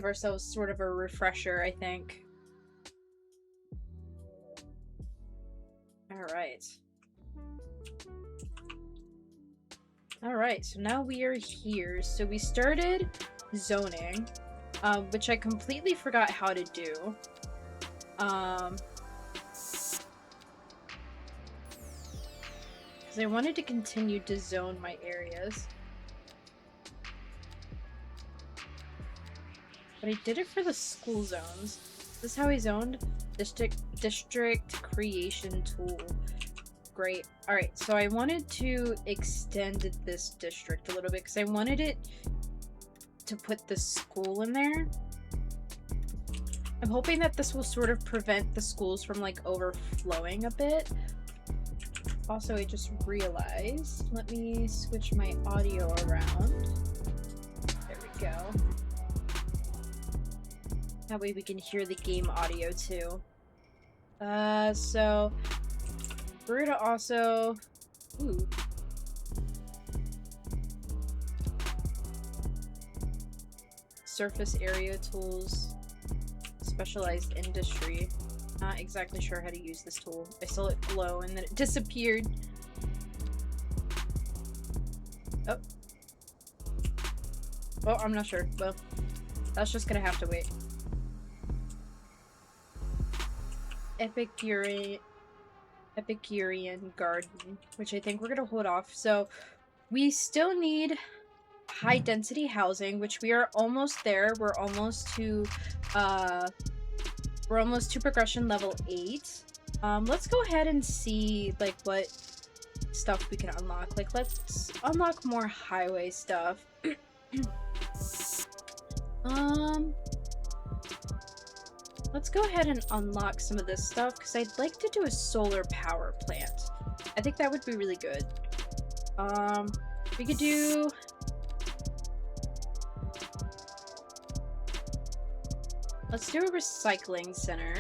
Give ourselves sort of a refresher, I think. Alright. Alright, so now we are here. So we started zoning, which I completely forgot how to do. Because I wanted to continue to zone my areas. But I did it for the school zones. This is how I zoned? District creation tool. Great. Alright, so I wanted to extend this district a little bit because I wanted it to put the school in there. I'm hoping that this will sort of prevent the schools from like overflowing a bit. Also, I just realized, let me switch my audio around. There we go. That way we can hear the game audio too. So we're gonna also, ooh. Surface area tools, specialized industry. Not exactly sure how to use this tool. I saw it glow and then it disappeared. Oh. Oh, I'm not sure. Well, that's just gonna have to wait. Epicurean garden, which I think we're gonna hold off. So we still need high density housing, which we are almost there. We're almost to progression level 8. Let's go ahead and see like what stuff we can unlock. Like let's unlock more highway stuff. Let's go ahead and unlock some of this stuff because I'd like to do a solar power plant. I think that would be really good. We could do... Let's do a recycling center.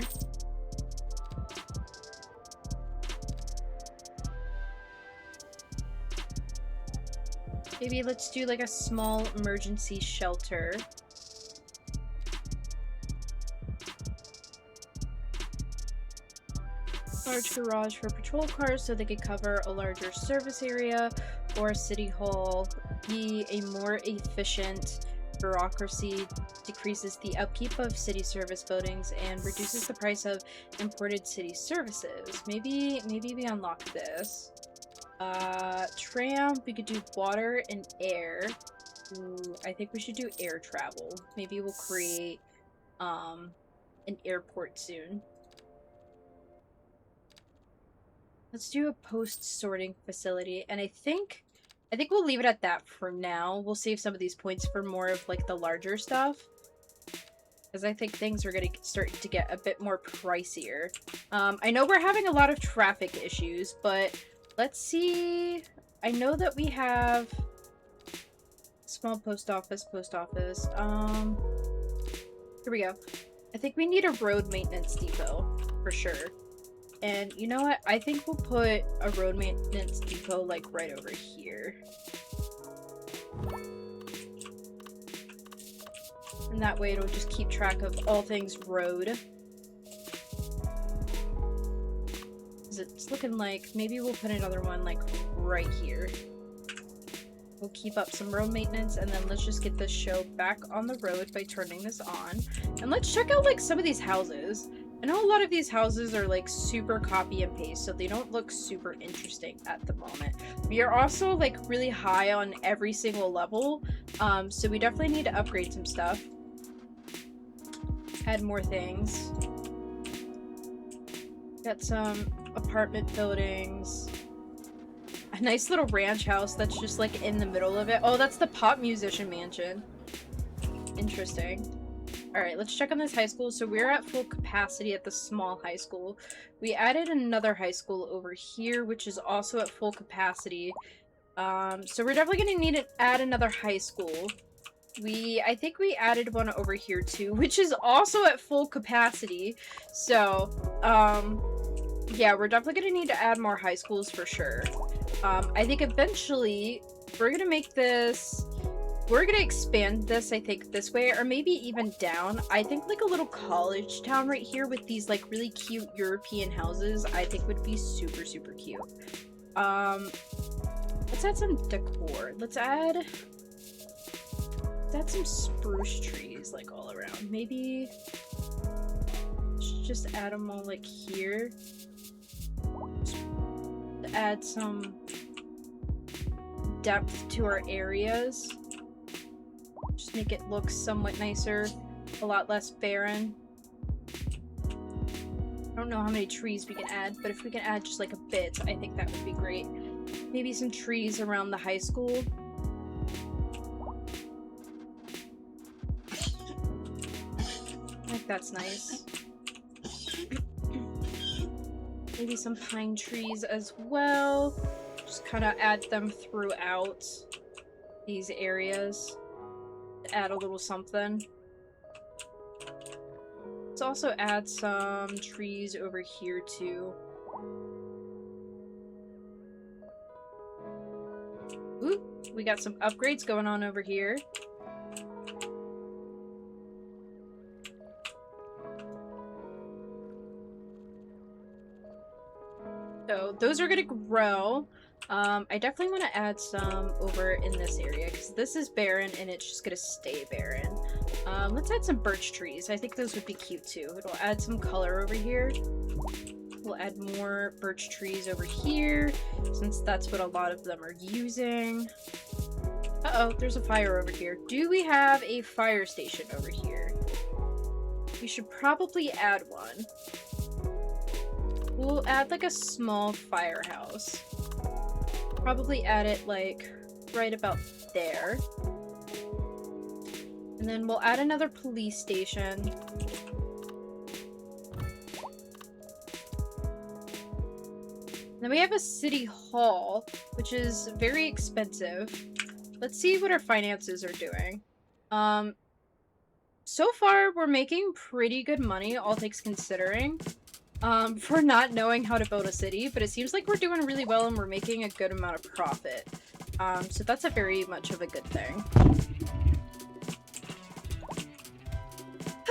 Maybe let's do like a small emergency shelter. Large garage for patrol cars so they could cover a larger service area, or city hall. Be a more efficient bureaucracy, decreases the upkeep of city service buildings and reduces the price of imported city services. Maybe we unlock this. Tram, we could do water and air. Ooh, I think we should do air travel. Maybe we'll create an airport soon. Let's do a post-sorting facility, and I think we'll leave it at that for now. We'll save some of these points for more of like the larger stuff, because I think things are gonna start to get a bit more pricier. I know we're having a lot of traffic issues, but let's see. I know that we have small post office. Here we go. I think we need a road maintenance depot for sure. And you know what? I think we'll put a road maintenance depot like right over here. And that way it'll just keep track of all things road. It's looking like maybe we'll put another one like right here. We'll keep up some road maintenance, and then let's just get this show back on the road by turning this on. And let's check out like some of these houses. I know a lot of these houses are like super copy and paste, so they don't look super interesting at the moment. We are also like really high on every single level, so we definitely need to upgrade some stuff. Add more things. Got some apartment buildings. A nice little ranch house that's just like in the middle of it. Oh, that's the pop musician mansion. Interesting. Alright, let's check on this high school. So we're at full capacity at the small high school. We added another high school over here, which is also at full capacity. So we're definitely going to need to add another high school. I think we added one over here too, which is also at full capacity. So, yeah, we're definitely going to need to add more high schools for sure. I think eventually we're going to make this we're gonna expand this, I think, this way, or maybe even down. I think like a little college town right here with these like really cute European houses, I think would be super, super cute. Let's add some decor. Let's add some spruce trees like all around. Maybe just add them all like here. Just add some depth to our areas. Just make it look somewhat nicer, a lot less barren. I don't know how many trees we can add, but if we can add just like a bit, I think that would be great. Maybe some trees around the high school. I think that's nice. Maybe some pine trees as well. Just kind of add them throughout these areas. Add a little something. Let's also add some trees over here too. Ooh, we got some upgrades going on over here. So those are gonna grow. I definitely want to add some over in this area because this is barren and it's just gonna stay barren. Let's add some birch trees. I think those would be cute too. It'll add some color over here. We'll add more birch trees over here since that's what a lot of them are using. Uh-oh, there's a fire over here. Do we have a fire station over here? We should probably add one. We'll add like a small firehouse. Probably add it like right about there. And then we'll add another police station. Then we have a city hall, which is very expensive. Let's see what our finances are doing. So far we're making pretty good money, all things considering. For not knowing how to build a city, but it seems like we're doing really well and we're making a good amount of profit. So that's a very much of a good thing.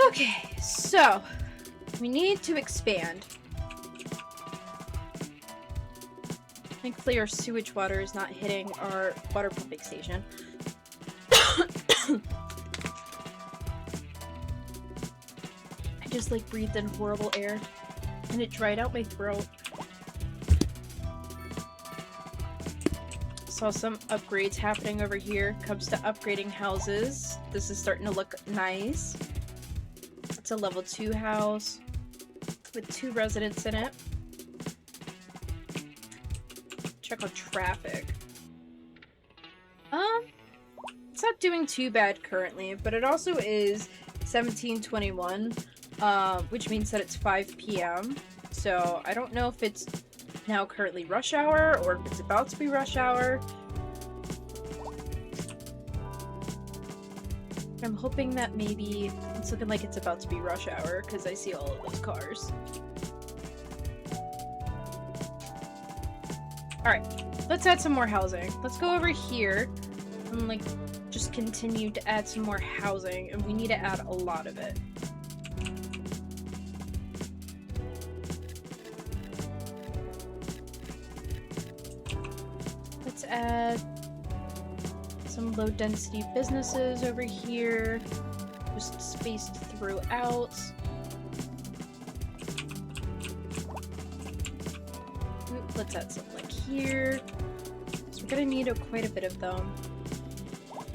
Okay, so we need to expand. Thankfully our sewage water is not hitting our water pumping station. I just like breathed in horrible air. And it dried out my throat. Saw some upgrades happening over here. Comes to upgrading houses. This is starting to look nice. It's a level 2 house with 2 residents in it. Check on traffic. It's not doing too bad currently, but it also is 17:21. Which means that it's 5 p.m. So I don't know if it's now currently rush hour or if it's about to be rush hour. I'm hoping that maybe it's looking like it's about to be rush hour because I see all of those cars. Alright, let's add some more housing. Let's go over here and like just continue to add some more housing, and we need to add a lot of it. Add some low density businesses over here, just spaced throughout. Let's add some like here. So we're gonna need quite a bit of them.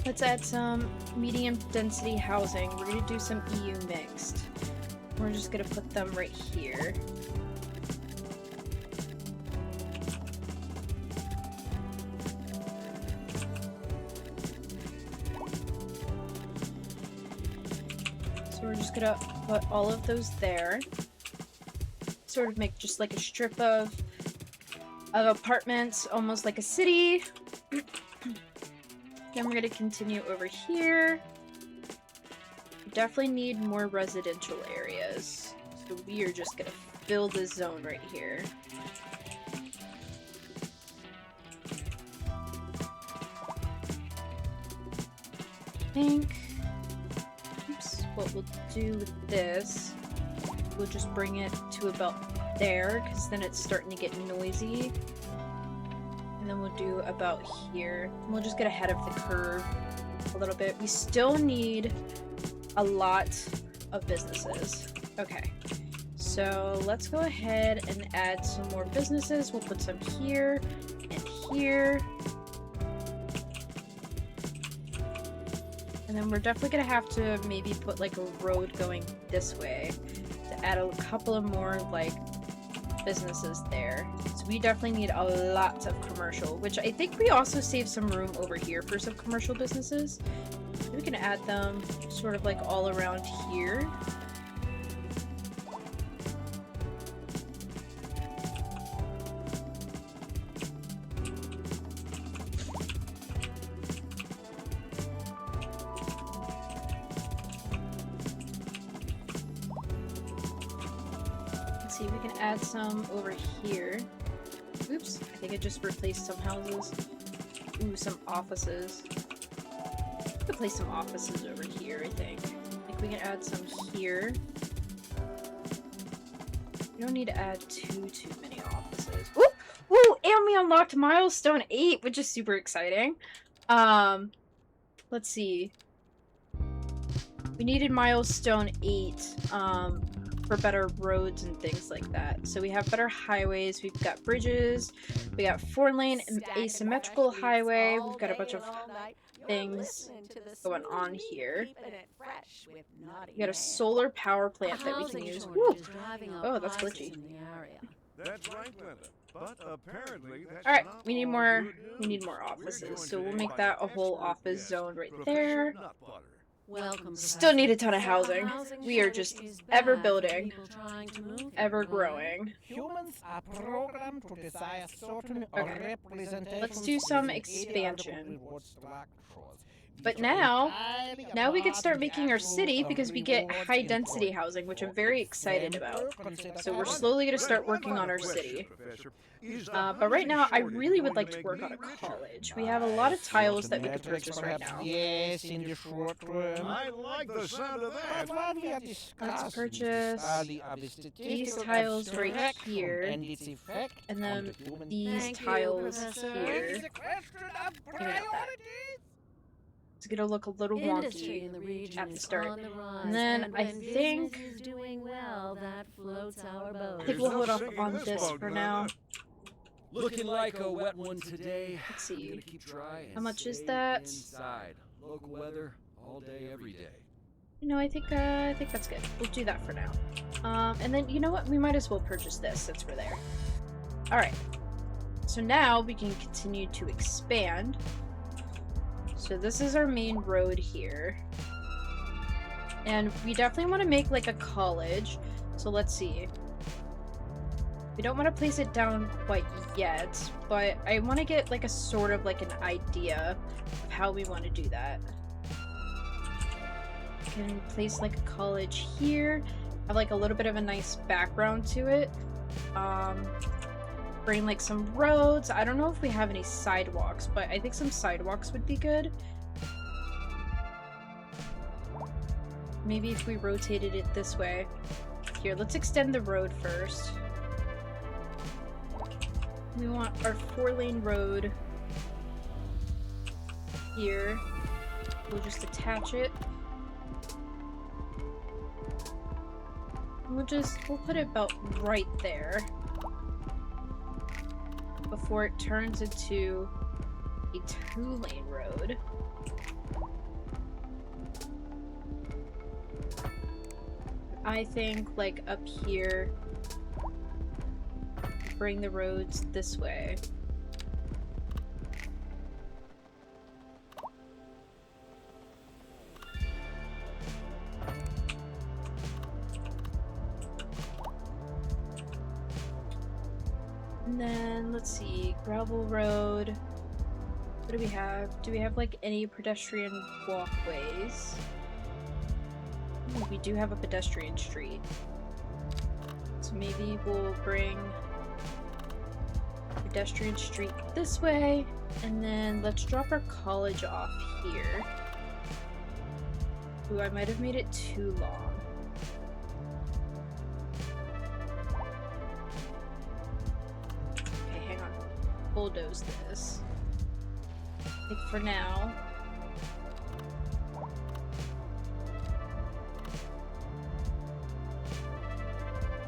Let's add some medium density housing. We're gonna do some EU mixed. We're just gonna put them right here. We're just gonna put all of those there. Sort of make just like a strip of apartments, almost like a city. Then we're gonna continue over here. We definitely need more residential areas. So we are just gonna fill this zone right here. think, oops, what we'll do with this, we'll just bring it to about there, because then it's starting to get noisy. And then we'll do about here. We'll just get ahead of the curve a little bit. We still need a lot of businesses. Okay, so let's go ahead and add some more businesses. We'll put some here and here. And then we're definitely gonna have to maybe put like a road going this way to add a couple of more like businesses there. So we definitely need a lot of commercial, which I think we also save some room over here for some commercial businesses. So we can add them sort of like all around here. Let's see, we can add some over here. Oops, I think I just replaced some houses. Ooh, some offices. We could place some offices over here, I think. Like we can add some here. We don't need to add too many offices. Ooh! Ooh! And we unlocked milestone 8, which is super exciting. Let's see. We needed milestone 8, for better roads and things like that. So we have better highways, we've got bridges, we got 4-lane asymmetrical highway, we've got a bunch of things going on here. We got a solar power plant that we can use. Woo. Oh, that's glitchy. That's right, Glenda. But apparently that's Alright, we need more offices, so we'll make that a whole office zone right there. Still need a ton of housing. We are just ever building, ever growing. Humans are programmed to desire certain Okay. representations. Let's do some expansion. But now we can start making our city because we get high density housing, which I'm very excited about. So we're slowly going to start working on our city. But right now, I really would like to work on a college. We have a lot of tiles that we could purchase right now. Yes, in the short term. I like the sound of that. But what we are Let's discussing purchase are the statistical these tiles right abstraction here, and its effect and on then the human these Thank you, tiles Professor. here. It's a question of Give me that. priorities. It's gonna look a little Industry wonky in the region at the is start. on the rise, And then I when think business is doing well, that floats our boat. I think we'll hold off on this for now. Looking like a wet one today. Let's see. Gonna keep dry and How much is stay that? Inside. Local weather all day, every day. You know, I think that's good. We'll do that for now. And then you know what? We might as well purchase this since we're there. All right. So now we can continue to expand. So this is our main road here. And we definitely want to make like a college. So let's see. We don't want to place it down quite yet, but I want to get like a sort of like an idea of how we want to do that. Can place like a college here, have like a little bit of a nice background to it. Bring like some roads. I don't know if we have any sidewalks, but I think some sidewalks would be good. Maybe if we rotated it this way. Here, let's extend the road first. We want our 4-lane road here. We'll just attach it. We'll put it about right there before it turns into a 2-lane road. I think like up here, bring the roads this way. And then, let's see, gravel road. What do we have? Do we have like any pedestrian walkways? Ooh, we do have a pedestrian street. So maybe we'll bring pedestrian street this way, and then let's drop our college off here. Ooh, I might have made it too long. Okay, hang on. Bulldoze this. I think for now.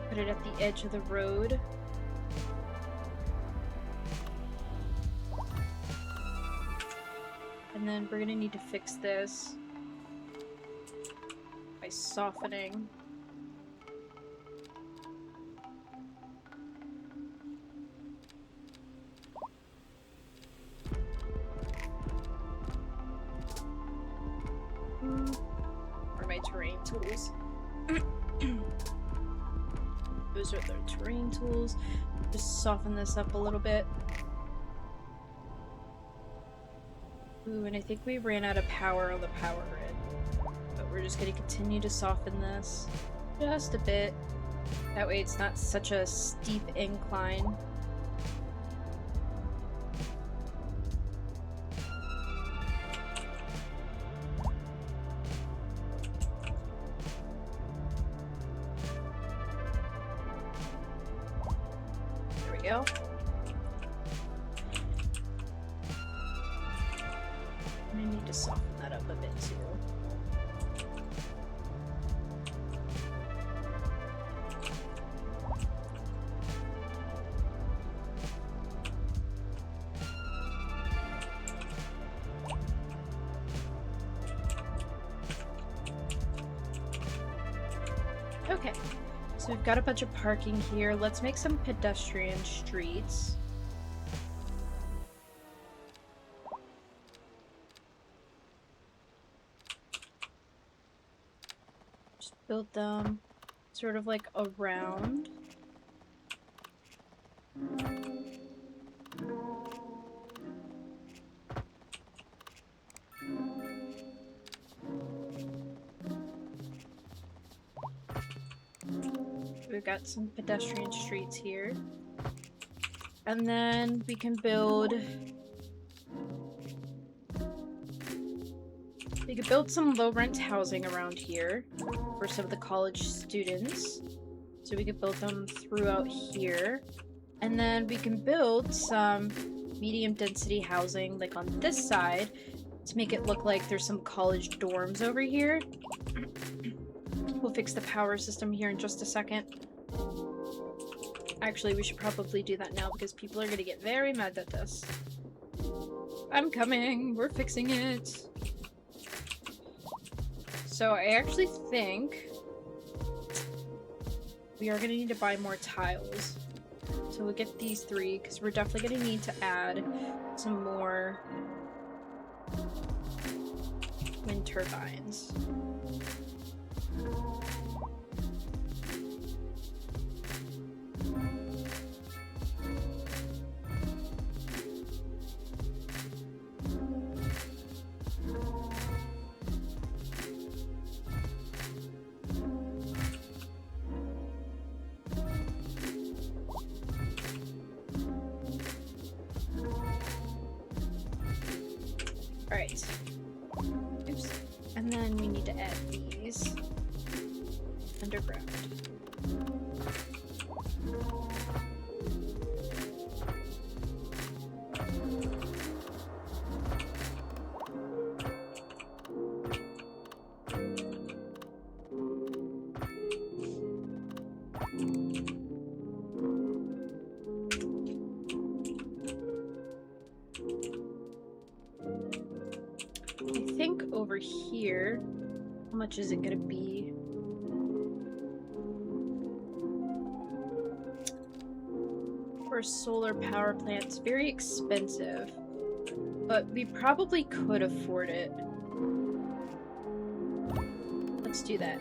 Put it at the edge of the road. And then we're gonna need to fix this by softening. Where are my terrain tools? Those are the terrain tools. Just soften this up a little bit. Ooh, and I think we ran out of power on the power grid. But we're just gonna continue to soften this just a bit. That way it's not such a steep incline. There we go. I need to soften that up a bit too. Okay, so we've got a bunch of parking here. Let's make some pedestrian streets. Build them sort of like around. We've got some pedestrian streets here. And then we can build... We could build some low-rent housing around here for some of the college students. So we could build them throughout here. And then we can build some medium-density housing, like on this side, to make it look like there's some college dorms over here. We'll fix the power system here in just a second. Actually, we should probably do that now because people are going to get very mad at us. I'm coming! We're fixing it! So I actually think we are going to need to buy more tiles. So we'll get these 3 because we're definitely going to need to add some more wind turbines. Alright. Oops. And then we need to add these underground. I think over here, how much is it gonna be? For a solar power plant, it's very expensive, but we probably could afford it. Let's do that.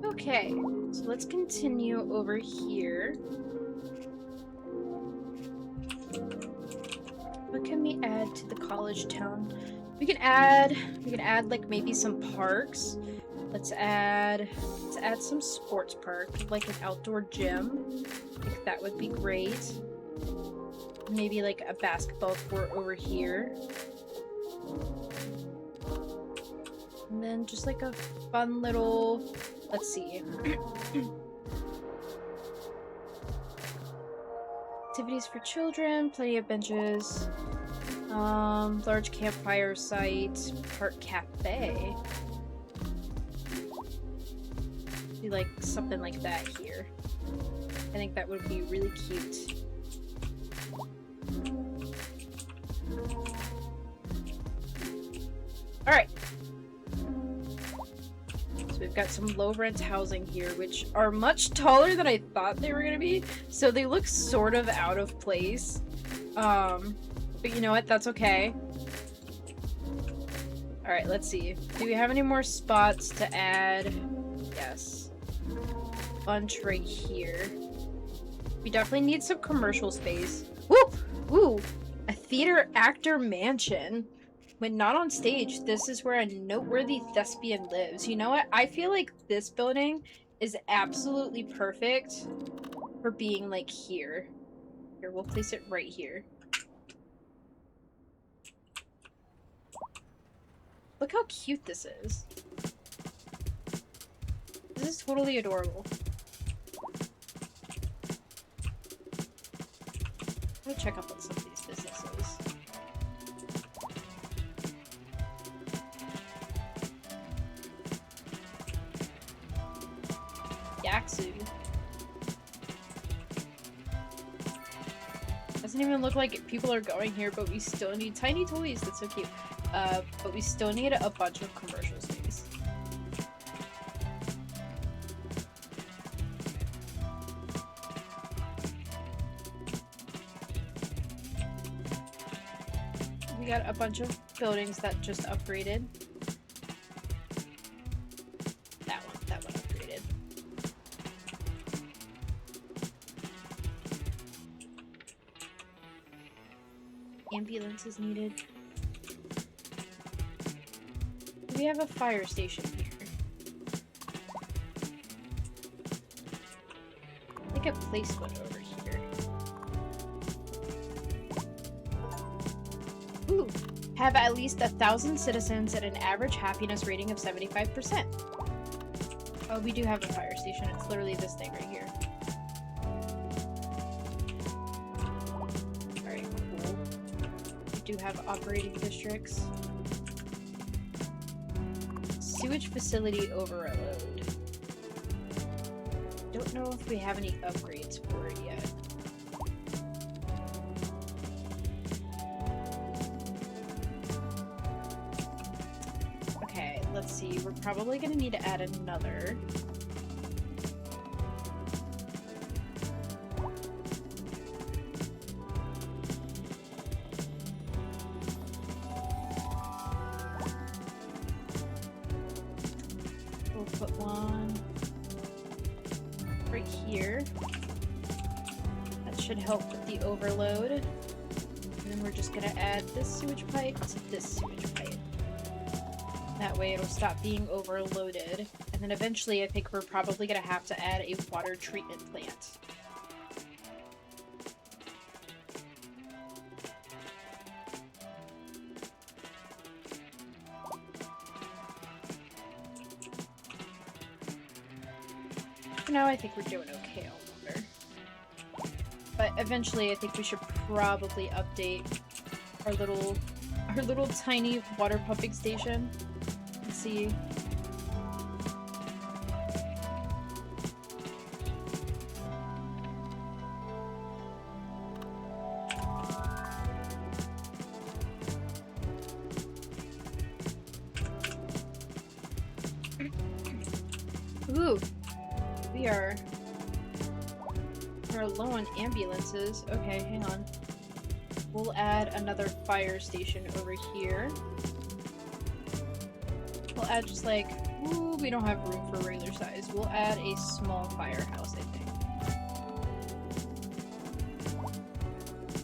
Okay, so let's continue over here. What can we add to the college town We can add like maybe some parks. Let's add some sports park, like an outdoor gym. I think that would be great. Maybe like a basketball court over here. And then just like a fun little, let's see. Activities for children, plenty of benches. Large campfire site, park cafe. Do like something like that here. I think that would be really cute. Alright. So we've got some low rent housing here, which are much taller than I thought they were gonna be. So they look sort of out of place. But you know what? That's okay. Alright, let's see. Do we have any more spots to add? Yes. Bunch right here. We definitely need some commercial space. Woo! Ooh! A theater actor mansion. When not on stage, this is where a noteworthy thespian lives. You know what? I feel like this building is absolutely perfect for being like here. Here, we'll place it right here. Look how cute this is. This is totally adorable. I'm gonna check up on some of these businesses. Yaksu. Doesn't even look like people are going here, but we still need tiny toys. That's so cute. But we still need a bunch of commercial space. We got a bunch of buildings that just upgraded. That one upgraded. Ambulance is needed. We have a fire station here. I think I placed one over here. Ooh, have at least 1,000 citizens at an average happiness rating of 75%. Oh, we do have a fire station. It's literally this thing right here. Alright, cool. We do have operating districts. Sewage facility overload. Don't know if we have any upgrades for it yet. Okay, let's see. We're probably gonna need to add another. Put one right here. That should help with the overload. And then we're just gonna add this sewage pipe to this sewage pipe. That way it'll stop being overloaded. And then eventually I think we're probably gonna have to add a water treatment plant. For now, I think we're doing okay on water. But eventually, I think we should probably update our little tiny water pumping station. Let's see. Ooh. We're low on ambulances. Okay, hang on. We'll add another fire station over here. We'll add just like, ooh, we don't have room for regular size. We'll add a small firehouse, I think.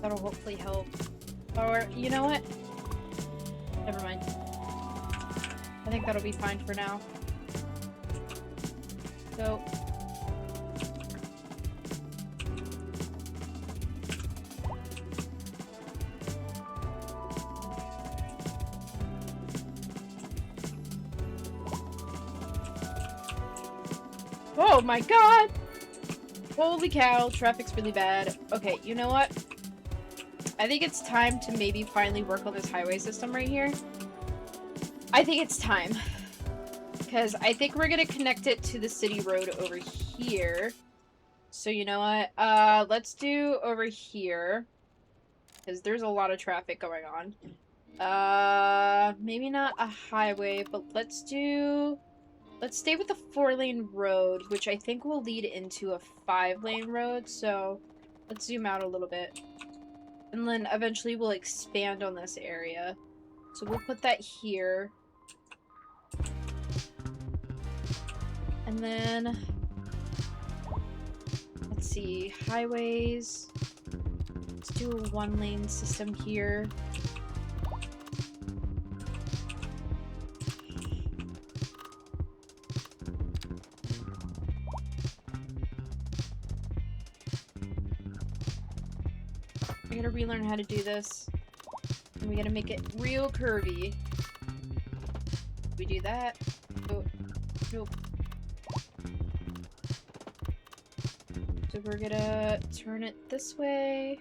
That'll hopefully help. Or, you know what? Never mind. I think that'll be fine for now. So... Oh my god! Holy cow, traffic's really bad. Okay, you know what? I think it's time to maybe finally work on this highway system right here. I think it's time. Because I think we're gonna connect it to the city road over here. So you know what? Let's do over here. Because there's a lot of traffic going on. Maybe not a highway, but let's stay with the 4-lane road, which I think will lead into a 5-lane road, so let's zoom out a little bit. And then eventually we'll expand on this area. So we'll put that here. And then, let's see, highways. Let's do a 1-lane system here. I gotta relearn how to do this. And we gotta make it real curvy. We do that. Oh, nope. So we're gonna turn it this way.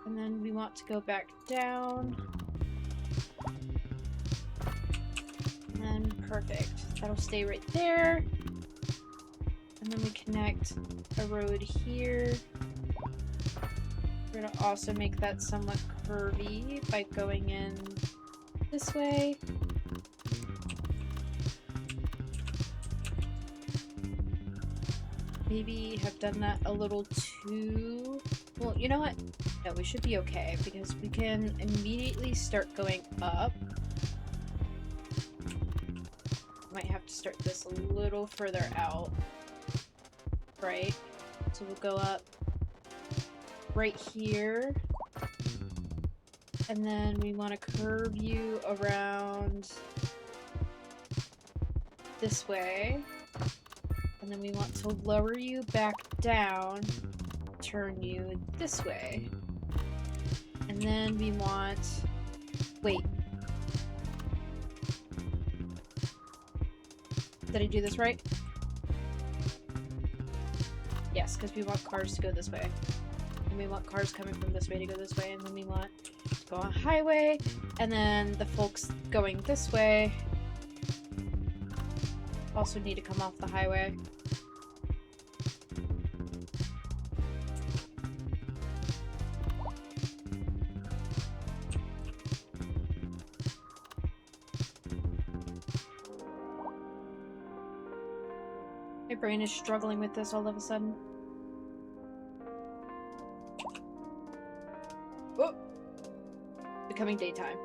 And then we want to go back down. And then perfect. That'll stay right there. And then we connect a road here. We're gonna also make that somewhat curvy by going in this way. Maybe have done that a little too... Well, you know what? No, we should be okay because we can immediately start going up. Might have to start this a little further out. Right? So we'll go up right here. And then we want to curve you around this way. And then we want to lower you back down, turn you this way. And then we want... Wait. Did I do this right? Yes, because we want cars to go this way. And we want cars coming from this way to go this way. And then we want to go on a highway. And then the folks going this way also need to come off the highway. My brain is struggling with this all of a sudden. Oh! Becoming daytime.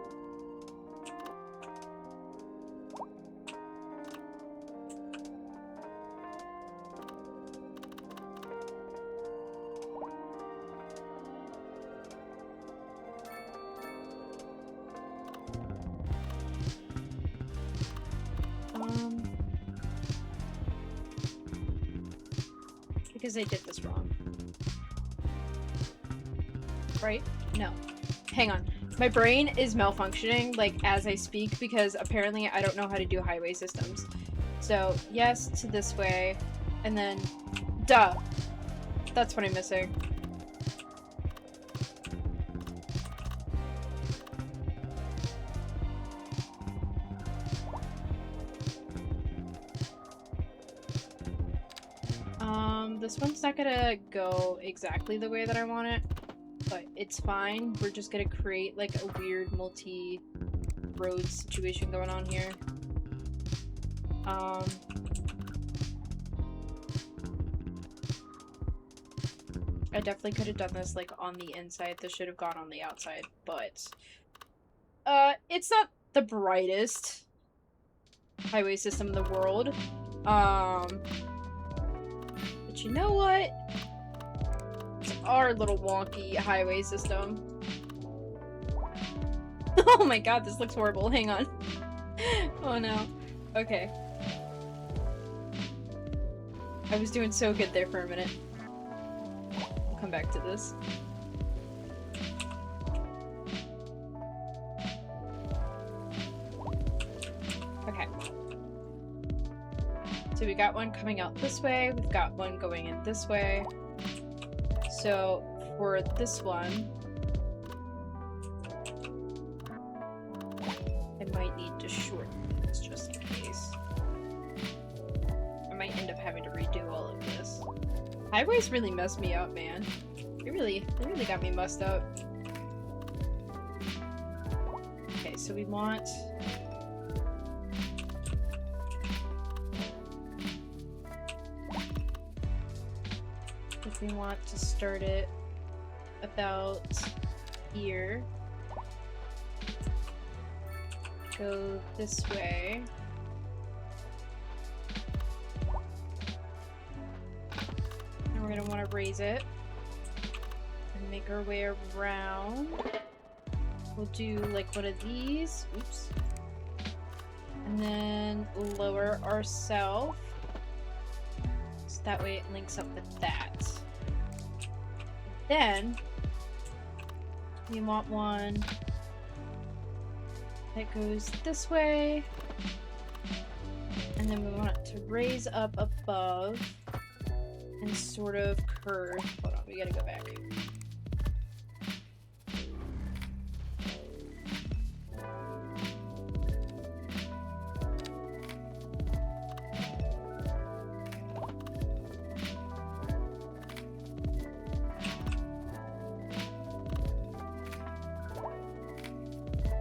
Because I did this wrong. Right? No. Hang on. My brain is malfunctioning, like, as I speak, because apparently I don't know how to do highway systems. So, yes to this way, and then... Duh! That's what I'm missing. This one's not gonna go exactly the way that I want it, but it's fine. We're just gonna create like a weird multi-road situation going on here. I definitely could have done this like on the inside. This should have gone on the outside, but it's not the brightest highway system in the world. But you know what? It's our little wonky highway system. Oh my god, this looks horrible. Hang on. Oh no. Okay. I was doing so good there for a minute. I'll come back to this. Okay. So we got one coming out this way, we've got one going in this way. So for this one, I might need to shorten this just in case. I might end up having to redo all of this. Highways really messed me up, man. They really got me messed up. Okay, so we want... if we want to start it about here, go this way. And we're gonna want to raise it and make our way around. We'll do like one of these. Oops. And then lower ourselves. So that way it links up with that. Then we want one that goes this way, and then we want it to raise up above and sort of curve. Hold on, we gotta go back.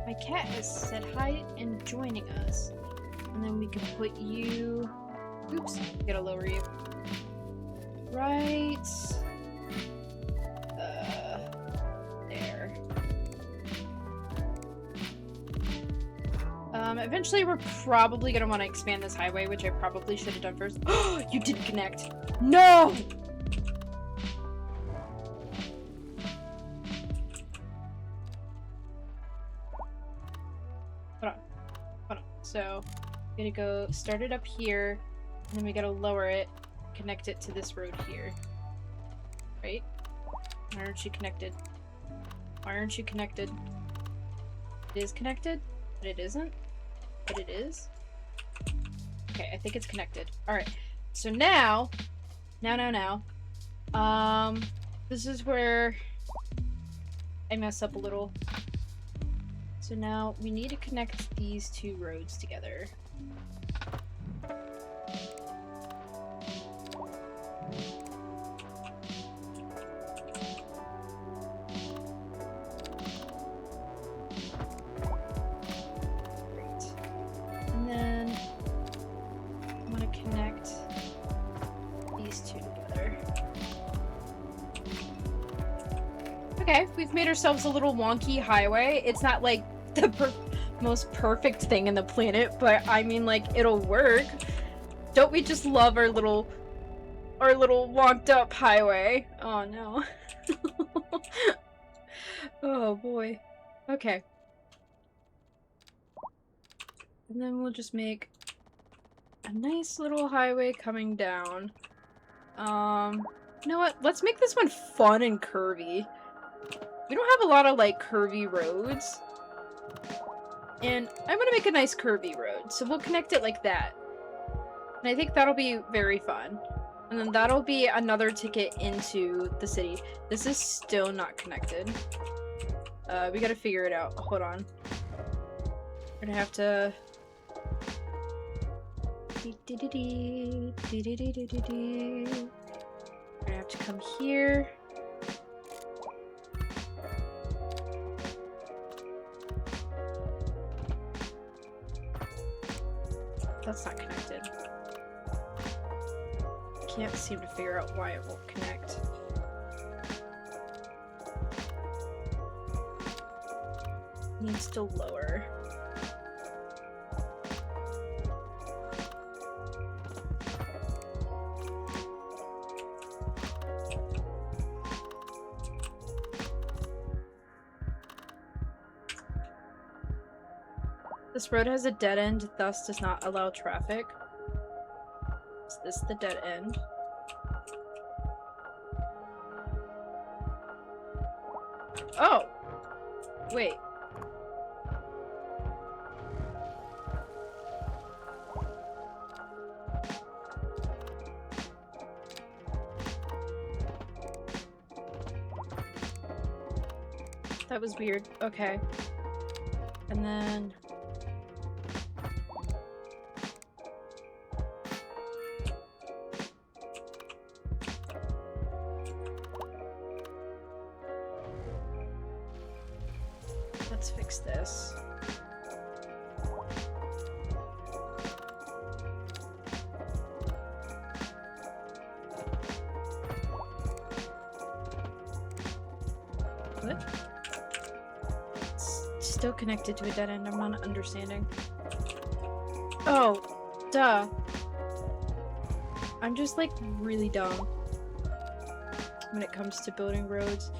My cat has said hi and joining us. And then we can put you... oops, gotta lower you. Right... there. Eventually we're probably gonna want to expand this highway, which I probably should have done first. Oh, you didn't connect! No! So, we gotta go start it up here, and then we gotta lower it, connect it to this road here. Right? Why aren't you connected? Why aren't you connected? It is connected, but it isn't. But it is. Okay, I think it's connected. Alright, so now, this is where I mess up a little. So now we need to connect these two roads together. Great. And then I want to connect these two together. Okay, we've made ourselves a little wonky highway. It's not like the most perfect thing in the planet, but I mean, like, it'll work. Don't we just love our little wonked up highway? Oh no. Oh boy. Okay. And then we'll just make a nice little highway coming down. You know what? Let's make this one fun and curvy. We don't have a lot of, like, curvy roads. And I'm gonna make a nice curvy road, so we'll connect it like that. And I think that'll be very fun. And then that'll be another ticket into the city. This is still not connected. We gotta figure it out. Hold on. We're gonna have to... We're gonna have to come here. That's not connected. Can't seem to figure out why it won't connect. Needs to lower. This road has a dead end, thus does not allow traffic. Is this the dead end? Oh! Wait. That was weird. Okay. And then... let's fix this. What? It's still connected to a dead end. I'm not understanding. Oh, duh. I'm just like really dumb when it comes to building roads.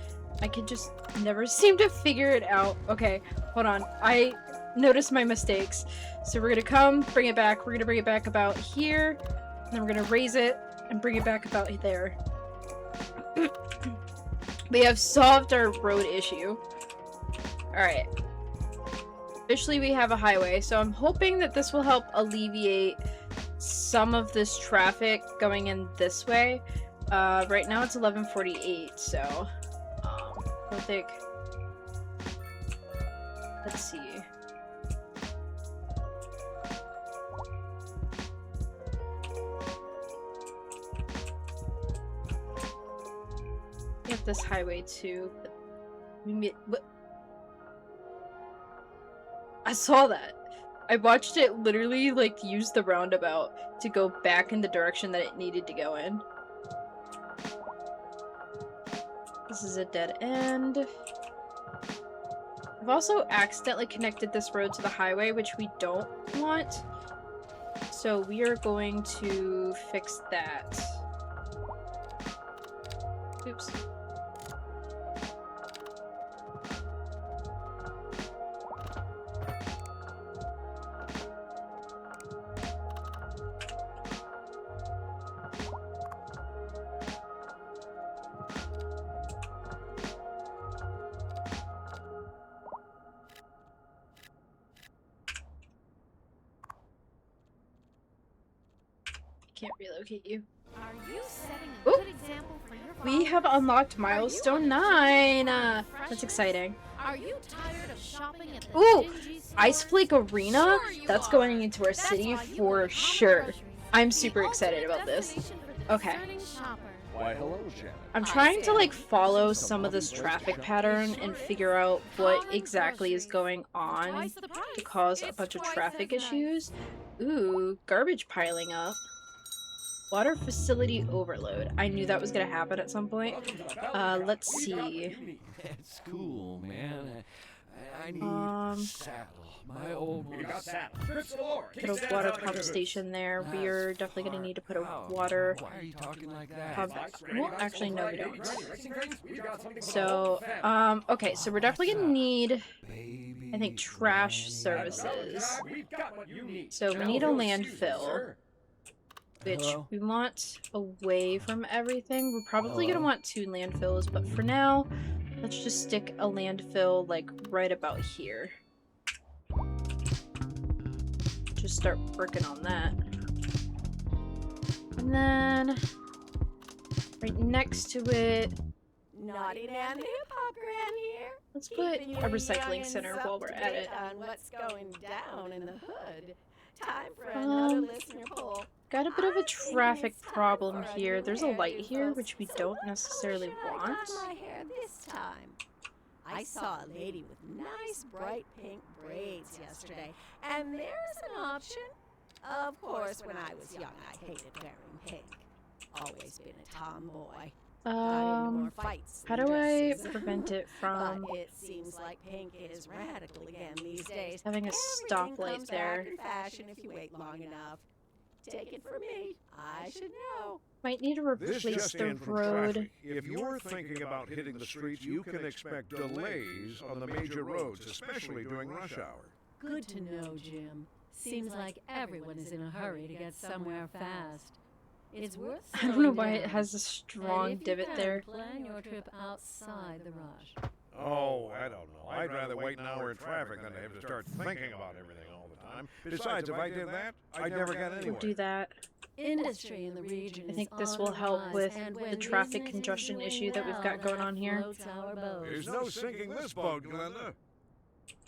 I can just never seem to figure it out. Okay, hold on. I noticed my mistakes. So we're gonna come, bring it back. We're gonna bring it back about here. And then we're gonna raise it and bring it back about there. We have solved our road issue. Alright. Officially we have a highway, so I'm hoping that this will help alleviate some of this traffic going in this way. Right now it's 11:48, so I think. Let's see. We have this highway too. What? I saw that. I watched it literally like use the roundabout to go back in the direction that it needed to go in. This is a dead end. I've also accidentally connected this road to the highway, which we don't want. So we are going to fix that. Oops. Can't relocate you. Are you setting a Ooh. good example for your We have unlocked milestone 9. That's exciting. Are you tired of shopping at the Ooh, dingy store? Ice Flake Arena? Sure you That's are. going into our That's city why you for want sure. groceries. I'm The super excited ultimate about this. destination for the Okay. discerning shopper. Why, hello, Janet. I'm Hi, trying to Sam. like follow some of this traffic pattern and figure out what Common exactly is groceries. going on Twice the price. to cause a It's bunch of twice traffic as nice. issues. Ooh, garbage piling up. Water facility overload. I knew that was gonna happen at some point. Let's see. That's cool, man. I need saddle. My old one. Put a water pump station there. We are definitely gonna need to put a water Why are you talking like that? pump. Well, actually, no, we don't. So, okay, so we're definitely gonna need, Baby, I think, trash granny. services. So we need a landfill, which Hello? we want away from everything. We're probably gonna want 2 landfills, but for now, let's just stick a landfill, like, right about here. Just start working on that. And then, right next to it, Naughty and hip hop Gran here. let's put Keeping a you recycling youngins center up while we're to at date it. On what's going down in the hood. Time for another listener poll. Got a bit of a I'm thinking traffic it's time problem for a here. new There's a light hairdo, here, folks. which we So don't how necessarily should I want. dye my hair this time? I saw a lady with nice bright pink braids yesterday, and there's an option. Of course, when I was young, I hated wearing pink. Always been a tomboy. Got into more fights How than do I dresses. prevent it from But it seems like pink is radical again these days. having a Everything stoplight comes there? back in fashion if you wait long enough. Take it from me. I should know. Might need to This replace just the in from road. traffic. If you're thinking about hitting the streets, you can expect delays on the major roads, especially during rush hour. Good to know, Jim. Seems like everyone is in a hurry to get somewhere fast. It's worth I don't know slowing why it down. has a strong And if divot you there. can, plan your trip outside the rush. Oh, I don't know. I'd rather wait an hour in traffic than to have to start thinking about everything all the time. Besides, if I did that, I'd never get We'll anywhere. do that. Industry in the region I is think this on will the help rise, with and the when traffic business is congestion doing issue that we've well, got going that on here. floats our boat. There's no sinking this boat, Glenda.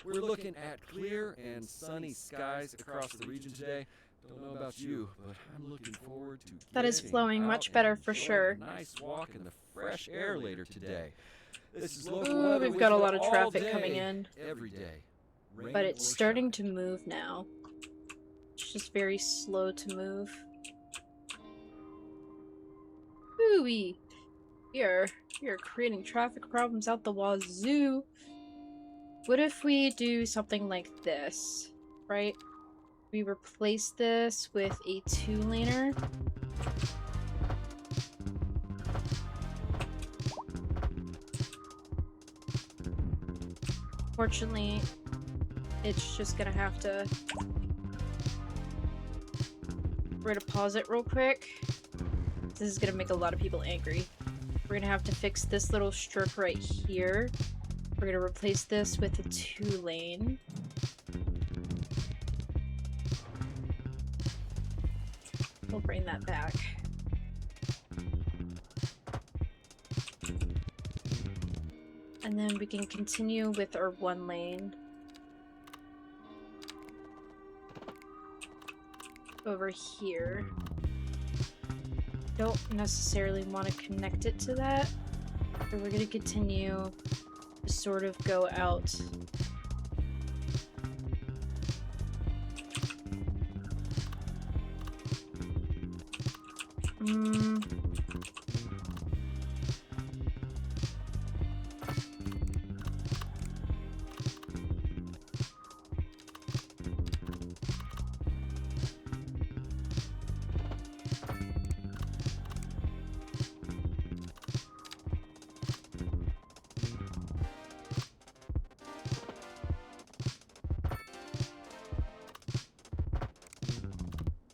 We're looking at clear and sunny skies across the region today. Don't know about you, but I'm looking forward to That is getting flowing out much and better for enjoying sure. a nice walk in the fresh air later today. This is local Ooh, weather we've with got a you lot of all traffic coming day, in. every day. Rain But it's or starting shine. to move now. It's just very slow to move. Ooh-wee. We are creating traffic problems out the wazoo. What if we do something like this, right? We replace this with a 2-laner. Fortunately, it's just gonna have to... We're gonna pause it real quick. This is gonna make a lot of people angry. We're gonna have to fix this little strip right here. We're gonna replace this with a 2-lane. We'll bring that back. And then we can continue with our 1-lane. Over here. Don't necessarily want to connect it to that. So we're going to continue to sort of go out.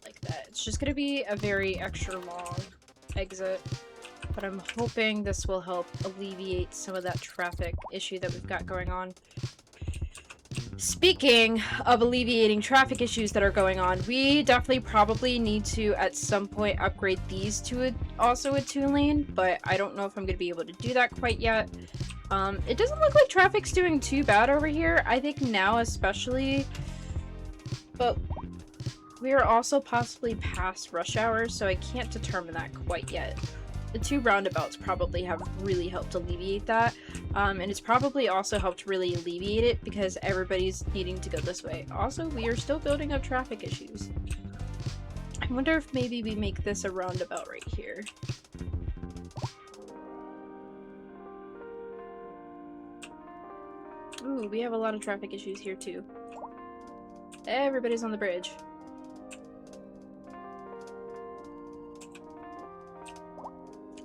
Like that. It's just gonna be a very extra long exit, but I'm hoping this will help alleviate some of that traffic issue that we've got going on. Speaking of alleviating traffic issues that are going on, we definitely probably need to at some point upgrade these to also a 2-lane, but I don't know if I'm going to be able to do that quite yet. It doesn't look like traffic's doing too bad over here, I think now especially, but we are also possibly past rush hour, so I can't determine that quite yet. The 2 roundabouts probably have really helped alleviate that, and it's probably also helped really alleviate it because everybody's needing to go this way. Also, we are still building up traffic issues. I wonder if maybe we make this a roundabout right here. Ooh, we have a lot of traffic issues here too. Everybody's on the bridge.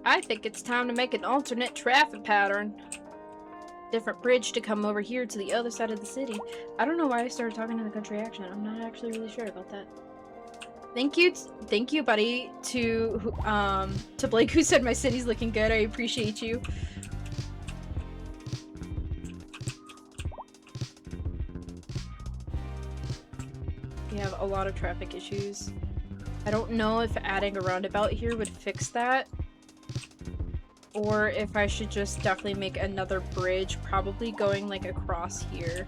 I think it's time to make an alternate traffic pattern. Different bridge to come over here to the other side of the city. I don't know why I started talking in a country accent. I'm not actually really sure about that. Thank you, buddy, to Blake who said my city's looking good. I appreciate you. We have a lot of traffic issues. I don't know if adding a roundabout here would fix that, or if I should just definitely make another bridge, probably going like across here.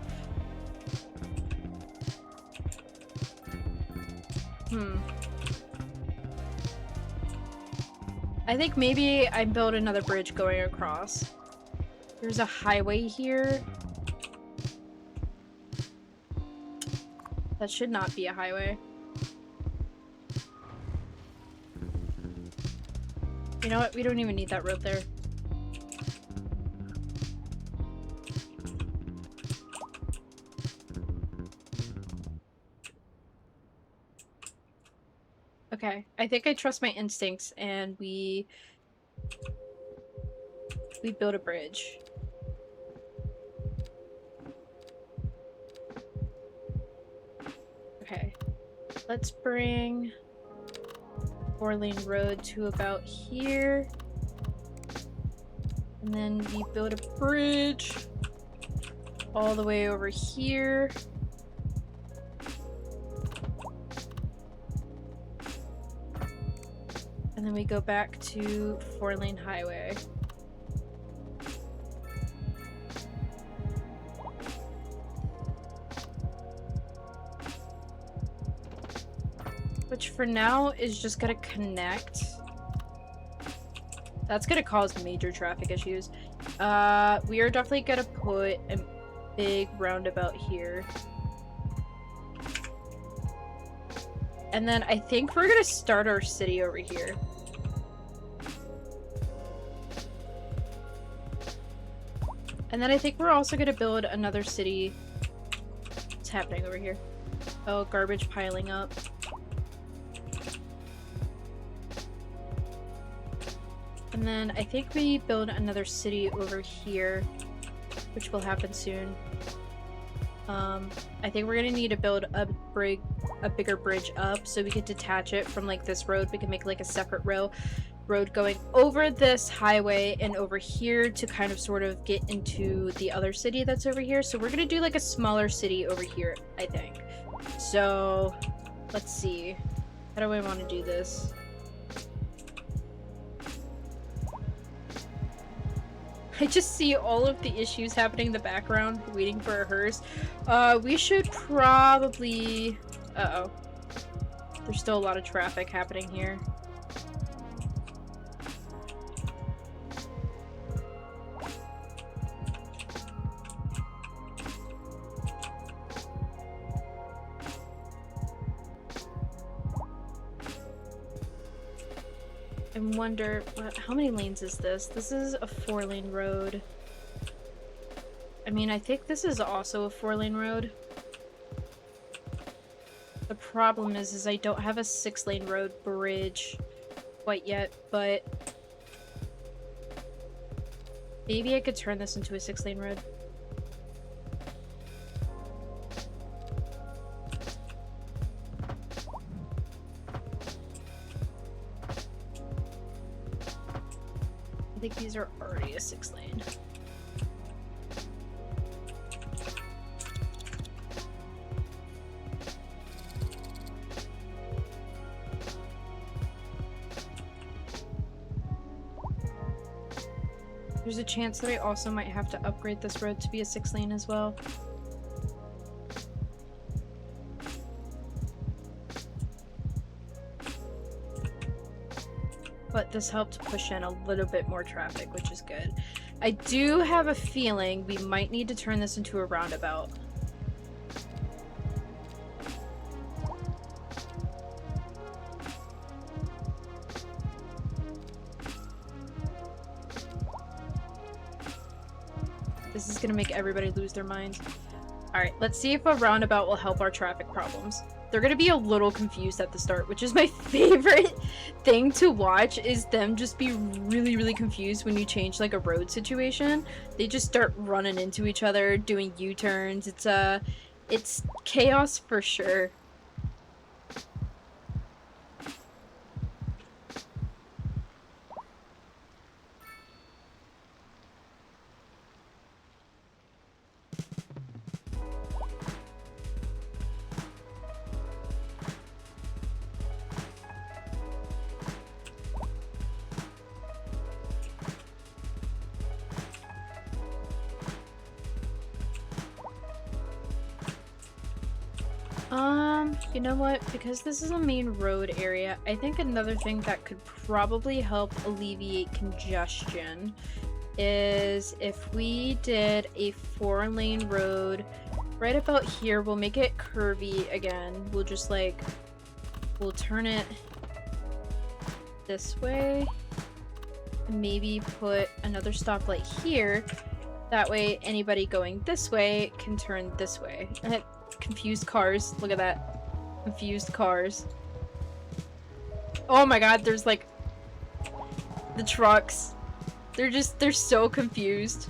I think maybe I build another bridge going across. There's a highway here. That should not be a highway. You know what? We don't even need that road there. Okay, I think I trust my instincts and we build a bridge. Okay. Let's bring 4-lane road to about here. And then we build a bridge all the way over here. And then we go back to 4-lane highway. Which for now is just gonna connect. That's gonna cause major traffic issues. We are definitely gonna put a big roundabout here. And then I think we're gonna start our city over here. And then I think we're also gonna build another city. What's happening over here? Oh, garbage piling up. And then I think we build another city over here, which will happen soon. I think we're gonna need to build a bigger bridge up so we can detach it from like this road. We can make like a separate road going over this highway and over here to kind of sort of get into the other city that's over here. So we're gonna do like a smaller city over here, I think. So let's see. How do I want to do this? I just see all of the issues happening in the background, waiting for a hearse. We should probably... Uh-oh. There's still a lot of traffic happening here. I wonder, how many lanes is this? This is a 4-lane road. I mean, I think this is also a 4-lane road. The problem is I don't have a 6-lane road bridge quite yet, but maybe I could turn this into a 6-lane road. I think these are already a 6-lane. There's a chance that I also might have to upgrade this road to be a 6-lane as well. But this helped push in a little bit more traffic, which is good. I do have a feeling we might need to turn this into a roundabout. This is gonna make everybody lose their minds. Alright, let's see if a roundabout will help our traffic problems. They're gonna be a little confused at the start, which is my favorite thing to watch, is them just be really, really confused when you change like a road situation. They just start running into each other, doing U-turns. It's chaos for sure. You know what? Because this is a main road area, I think another thing that could probably help alleviate congestion is if we did a 4-lane road right about here. We'll make it curvy again. We'll just like, we'll turn it this way and maybe put another stoplight here. That way anybody going this way can turn this way. Confused cars. Look at that. Confused cars. Oh my god, there's like the trucks. They're so confused.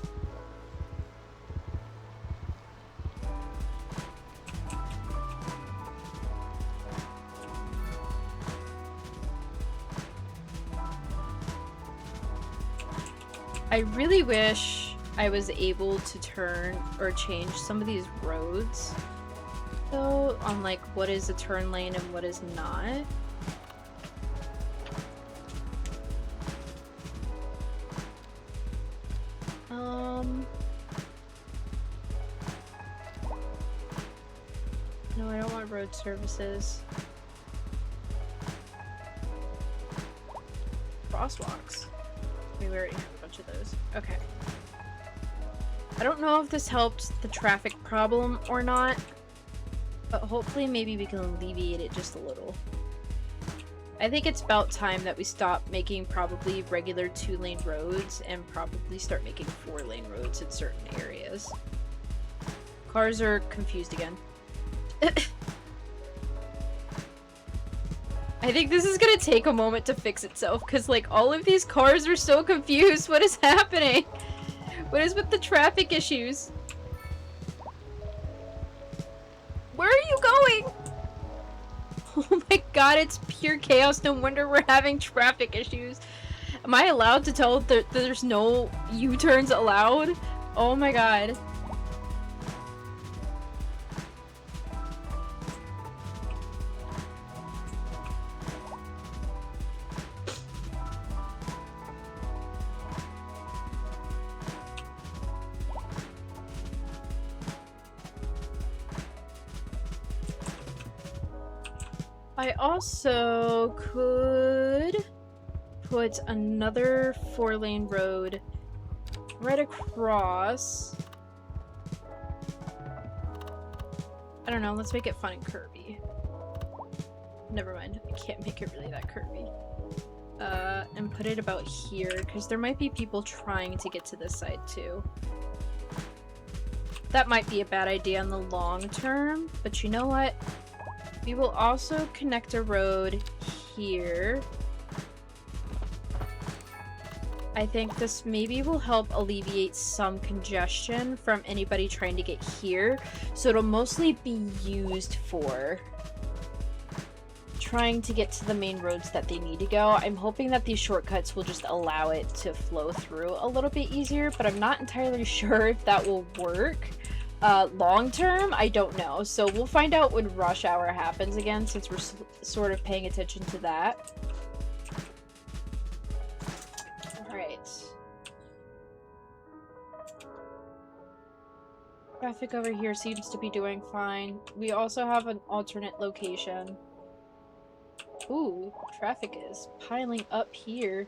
I really wish I was able to turn or change some of these roads, though, on like what is a turn lane and what is not. No, I don't want road services. Crosswalks. We already have a bunch of those. Okay. I don't know if this helped the traffic problem or not, but hopefully maybe we can alleviate it just a little. I think it's about time that we stop making probably regular 2-lane roads and probably start making 4-lane roads in certain areas. Cars are confused again. I think this is gonna take a moment to fix itself because like all of these cars are so confused. What is happening? What is with the traffic issues? Where are you going? Oh my god, it's pure chaos. No wonder we're having traffic issues. Am I allowed to tell that there's no U-turns allowed? Oh my god. I also could put another 4-lane road right across. I don't know, let's make it fun and curvy. Never mind, I can't make it really that curvy. And put it about here, because there might be people trying to get to this side too. That might be a bad idea in the long term, but you know what? We will also connect a road here. I think this maybe will help alleviate some congestion from anybody trying to get here. So it'll mostly be used for trying to get to the main roads that they need to go. I'm hoping that these shortcuts will just allow it to flow through a little bit easier, but I'm not entirely sure if that will work. Long term, I don't know. So we'll find out when rush hour happens again, since we're sort of paying attention to that. Alright. Traffic over here seems to be doing fine. We also have an alternate location. Ooh, traffic is piling up here.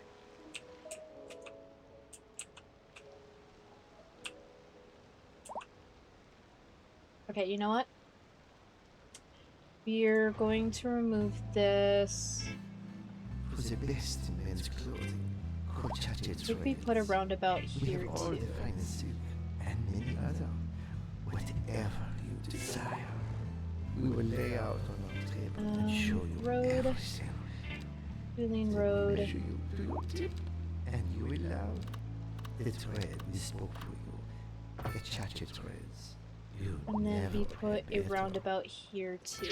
Okay, you know what? We're going to remove this. For the best in men's clothing, I think we put a roundabout here all too. the finest silk and many other, whatever you desire. We will lay out on our table and show you road. everything. 2-lane Then road. measure you to your tip, and you will love the thread we spoke for you, the chache threads. You And then never we had put a better. roundabout here too.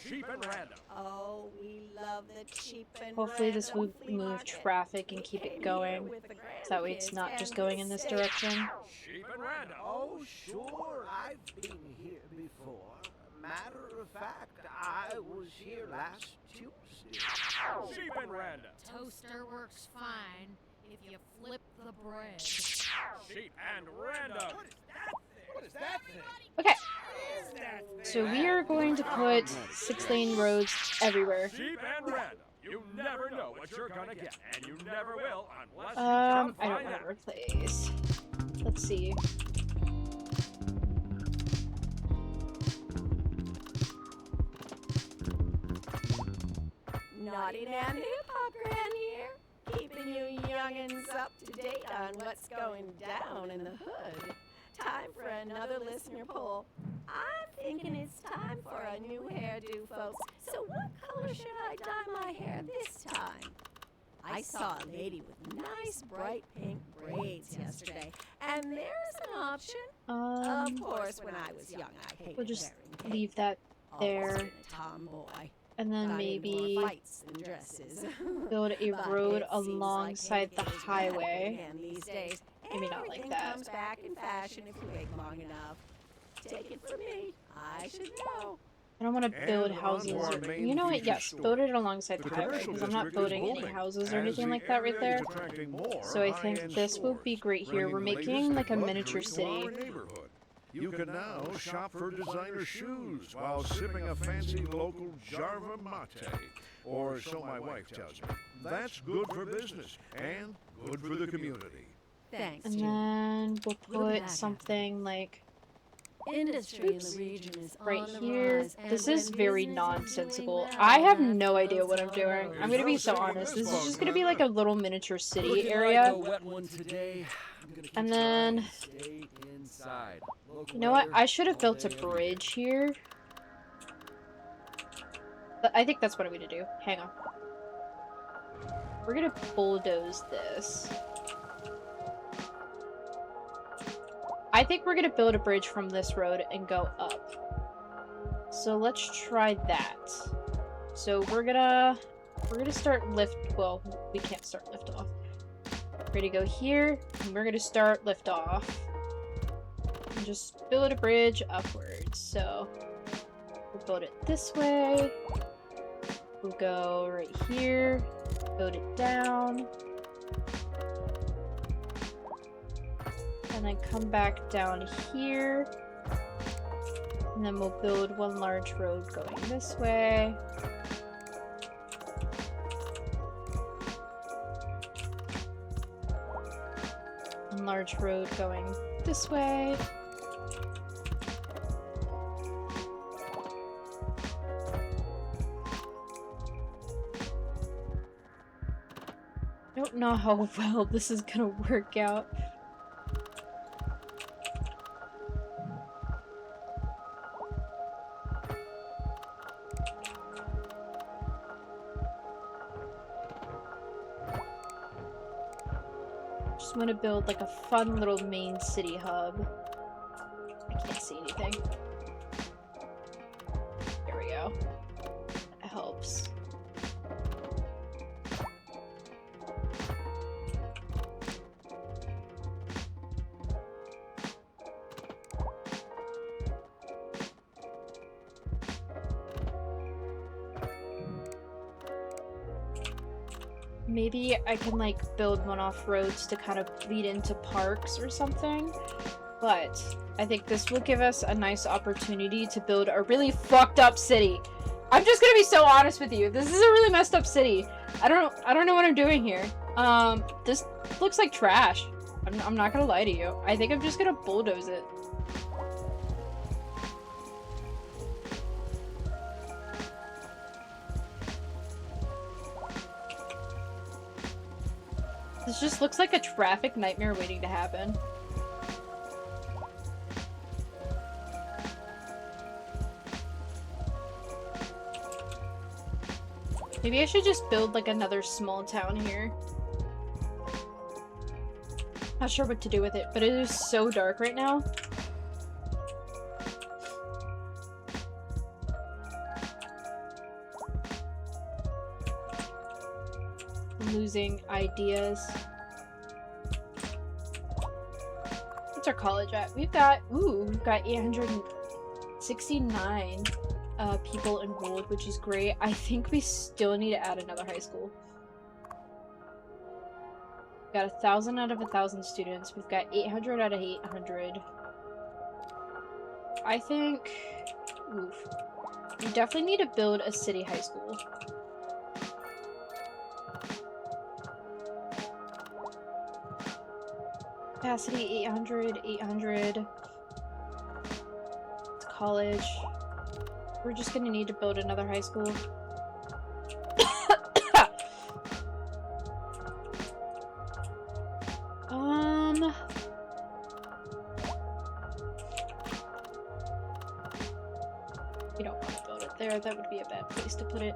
Cheap and random. Oh, we love the cheap and Hopefully this will random flea move market. traffic and We keep came it here going. with the So that way it's grandkids not just and going the in this sick. direction. Cheap and random. Oh, sure, I've been here before. Matter of fact, I was here last Tuesday. Cheap and random. Toaster works fine if you flip the bread. Cheap and random. What is that thing? Okay. So we are going to put 6-lane roads everywhere. Cheap and random. You never know what you're gonna get, and you never will unless you I come don't find want out. to replace. Let's see. Naughty Nan Hip Hop Gran here, keeping you youngins up to date on what's going down in the hood. Time for another listener poll. I'm thinking it's time for a new hairdo, folks. So what color should I dye my hair this time? I saw a lady with nice bright pink braids yesterday, and there's an option. Of course, when I was young, I hated we'll just wearing pink. leave that Always there. been a tomboy. I And then need more maybe fights than dresses. build a But road it seems like alongside the etiquette is highway. again these days. Maybe not like Everything that. comes back in fashion if you wait long enough. Take it from me. I should know. I don't want to build And houses. onto our Or, main you know what? feature Yes, story. build it alongside The the highway commercial because I'm not district is building any booming, houses or as anything the like that right area is there. attracting more So I think high-end this will be stores, great here. We're bringing the making latest like a in miniature luxury to our city. neighborhood. You can now shop for designer shoes while sipping a fancy local Jarva mate, or so my wife tells me. That's good for business and good for the community. Thanks, And Jim. then we'll We'll be put back something like Industry in the region is right on the here. rise, and This when is very business is doing nonsensical. well, I have that no idea what floats I'm all doing. boats. I'm gonna be There's so no saying honest. this This is bug, just gonna be like a little miniature city Looking area. like a wet one today. I'm gonna keep And trying then- to stay inside. Local You know what? weather, I should have all built a day, every day. bridge here. But I think that's what I'm gonna do. Hang on. We're gonna bulldoze this. I think we're gonna build a bridge from this road and go up. So let's try that. So we're gonna start lift. Well, we can't start lift off. We're gonna go here, and we're gonna start lift off. And just build a bridge upwards. So we'll build it this way. We'll go right here, build it down. And then come back down here. And then we'll build one large road going this way. One large road going this way. I don't know how well this is gonna work out. Just want to build like a fun little main city hub. I can't see anything. There we go. That helps. Maybe I can like build one-off roads to kind of lead into parks or something. But I think this will give us a nice opportunity to build a really fucked up city. I'm just gonna be so honest with you. This is a really messed up city. I don't know what I'm doing here. This looks like trash. I'm not gonna lie to you. I think I'm just gonna bulldoze it. This just looks like a traffic nightmare waiting to happen. Maybe I should just build like another small town here. Not sure what to do with it, but it is so dark right now. I'm losing ideas. What's our college at? We've got 869 people enrolled, which is great. I think we still need to add another high school. We've got 1,000 out of 1,000 students. We've got 800 out of 800. I think... Oof. We definitely need to build a city high school. Capacity 800, 800. It's college. We're just gonna need to build another high school. We don't want to build it there. That would be a bad place to put it.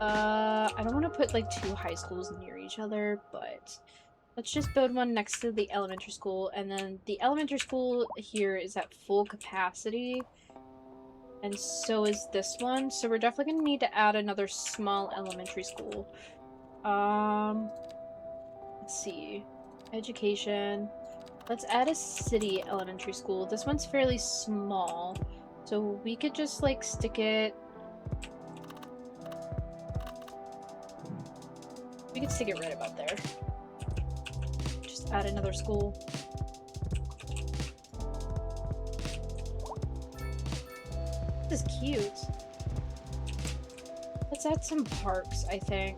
I don't want to put like two high schools near each other, but let's just build one next to the elementary school, and then the elementary school here is at full capacity. And so is this one. So we're definitely gonna need to add another small elementary school. Let's see. Education. Let's add a city elementary school. This one's fairly small. So we could just like stick it. We could stick it right about there. Just add another school. This is cute. Let's add some parks, I think.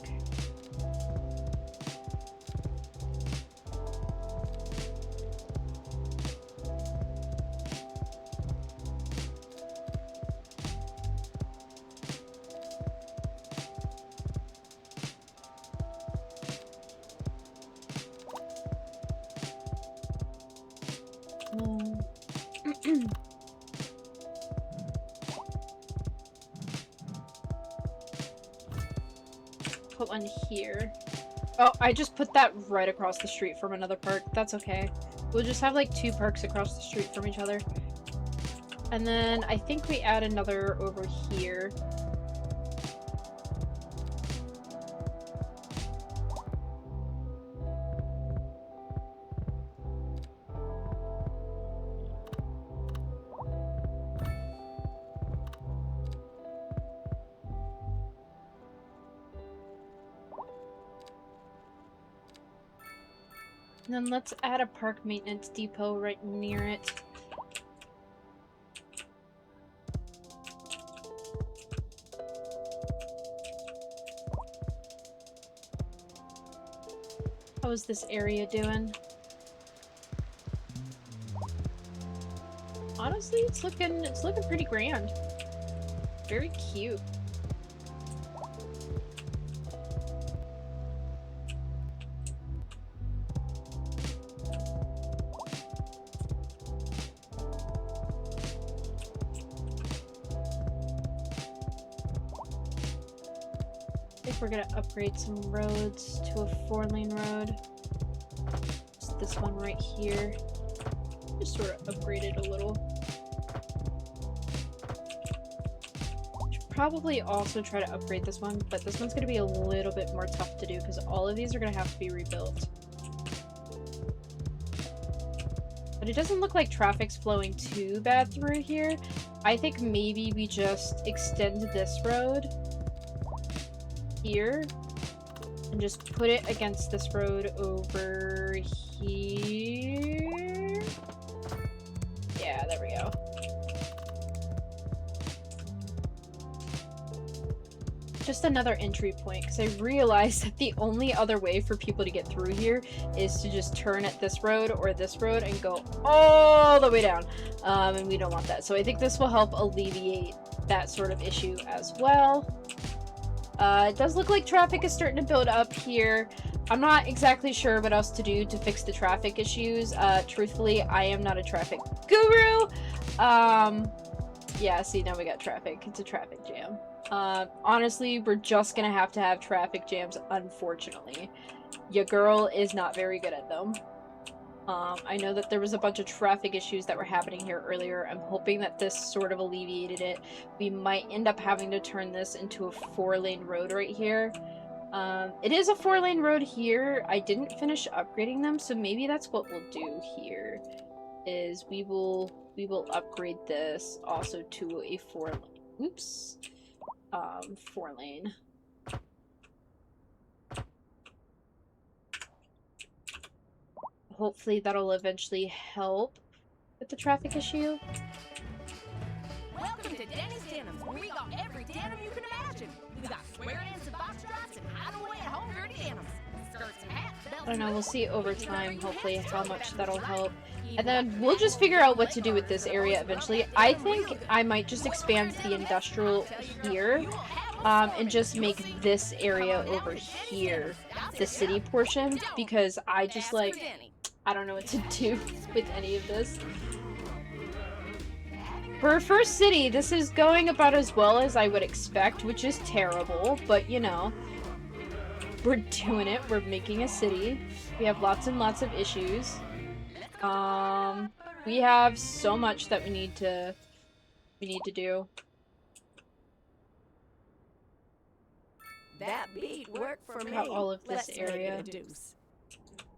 Put one here. Oh, I just put that right across the street from another park. That's okay. We'll just have like 2 parks across the street from each other. And then I think we add another over here. And then let's add a park maintenance depot right near it. How is this area doing? Honestly, it's looking pretty grand. Very cute. We're gonna upgrade some roads to a 4-lane road. Just this one right here. Just sort of upgrade it a little. Should probably also try to upgrade this one, but this one's gonna be a little bit more tough to do because all of these are gonna have to be rebuilt. But it doesn't look like traffic's flowing too bad through here. I think maybe we just extend this road here and just put it against this road over here. Yeah, there we go. Just another entry point, because I realized that the only other way for people to get through here is to just turn at this road or this road and go all the way down. And we don't want that. So I think this will help alleviate that sort of issue as well. It does look like traffic is starting to build up here. I'm not exactly sure what else to do to fix the traffic issues. Truthfully, I am not a traffic guru. Yeah, see, now we got traffic. It's a traffic jam. Honestly, we're just gonna have to have traffic jams, unfortunately. Your girl is not very good at them. I know that there was a bunch of traffic issues that were happening here earlier. I'm hoping that this sort of alleviated it. We might end up having to turn this into a 4-lane road right here. It is a 4-lane road here. I didn't finish upgrading them, so maybe that's what we'll do here. Is we will upgrade this also to a 4-lane. Oops. 4-lane. Hopefully that'll eventually help with the traffic issue. Welcome to Denny's Denims, where we got every denim you can imagine. We got square ends and foxtrots and hideaway at home dirty denims. Skirts and hats, belts. I don't know, we'll see over time, hopefully, how much that'll help. And then we'll just figure out what to do with this area eventually. I think I might just expand the industrial here, and just make this area over here the city portion, because I just, like, I don't know what to do with any of this. For a first city, this is going about as well as I would expect, which is terrible, but you know, we're doing it. We're making a city. We have lots and lots of issues. We have so much that we need to do. That beat worked for me. About all of this Let's make it area. a deuce.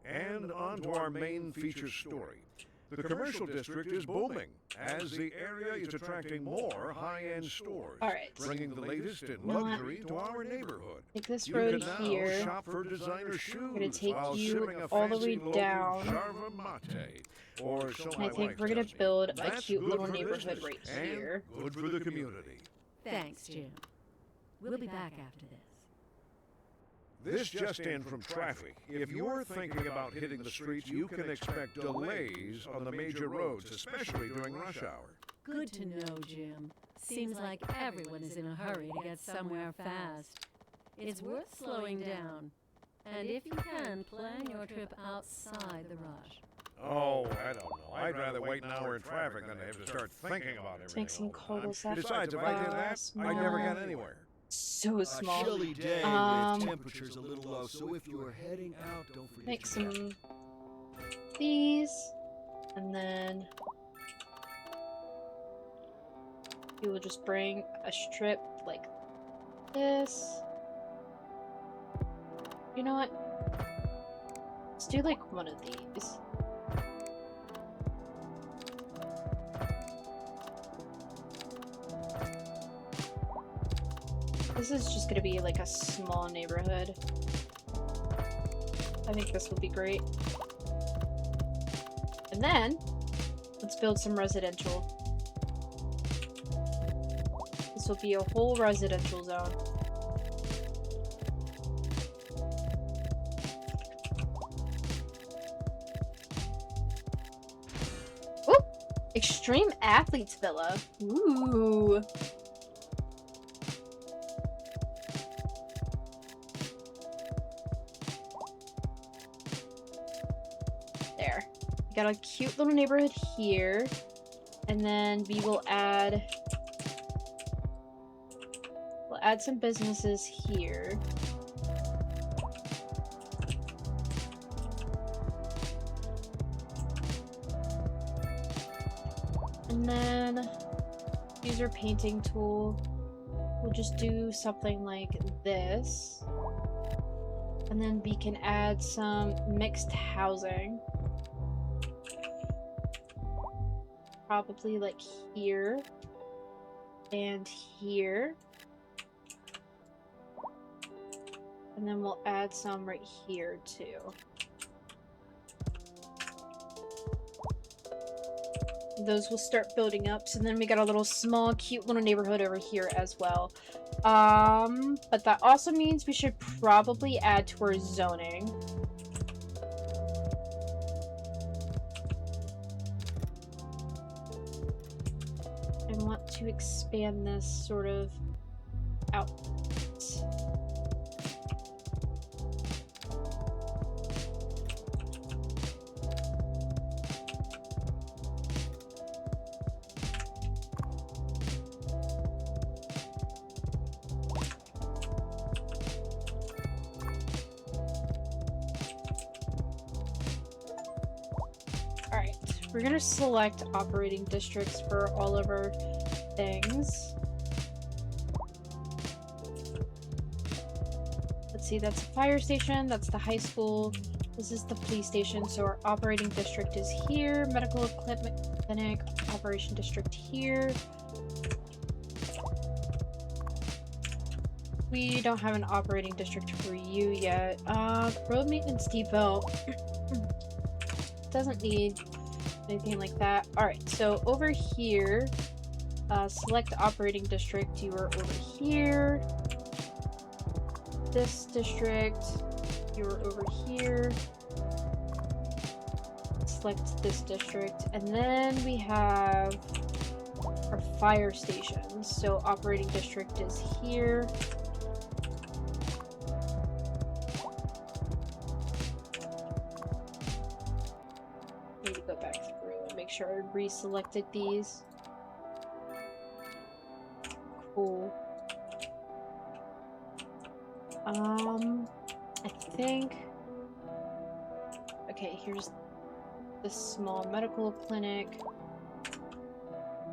And on to our main feature story. The commercial district is booming, as the area is attracting more high-end stores, All right. bringing the latest in You know what? luxury to our neighborhood. Take this You road can now here. shop for designer shoes gonna take while you sipping a all the fancy way local down. Yerba mate, or so And my I think wife we're gonna tells me. build a That's cute good little for neighborhood business right and here. good for the community. Thanks, Jim. We'll be back after this. This just in from traffic. If you're thinking about hitting the streets, you can expect delays on the major roads, especially during rush hour. Good to know, Jim. Seems like everyone is in a hurry to get somewhere fast. It's worth slowing down. And if you can, plan your trip outside the rush. Oh, I don't know. I'd rather wait an hour in traffic than to have to start thinking about everything. Make some all the time. cul-de-sac Besides, if I did that, I'd never get anywhere. So small. Chilly day Um, with temperatures a little low, so if you are heading out, don't forget Make your some these, and then you will just bring a strip like this. You know what? Let's do like one of these. This is just gonna be like a small neighborhood. I think this will be great. And then, let's build some residential. This will be a whole residential zone. Ooh! Extreme Athletes Villa. Ooh. There. We got a cute little neighborhood here. And then we will add... We'll add some businesses here. And then use our painting tool. We'll just do something like this. And then we can add some mixed housing. Probably like here and here. And then we'll add some right here too. Those will start building up. So then we got a little small, cute little neighborhood over here as well. But that also means we should probably add to our zoning. I want to expand this sort of out. We're gonna select operating districts for all of our things. Let's see, that's a fire station, that's the high school, this is the police station, so our operating district is here, medical equipment clinic, operation district here. We don't have an operating district for you yet. Road maintenance depot doesn't need anything like that. Alright, so over here, select operating district. You are over here. This district, you are over here. Select this district. And then we have our fire stations. So operating district is here. Sure I reselected these. Cool. I think... Okay, here's this small medical clinic.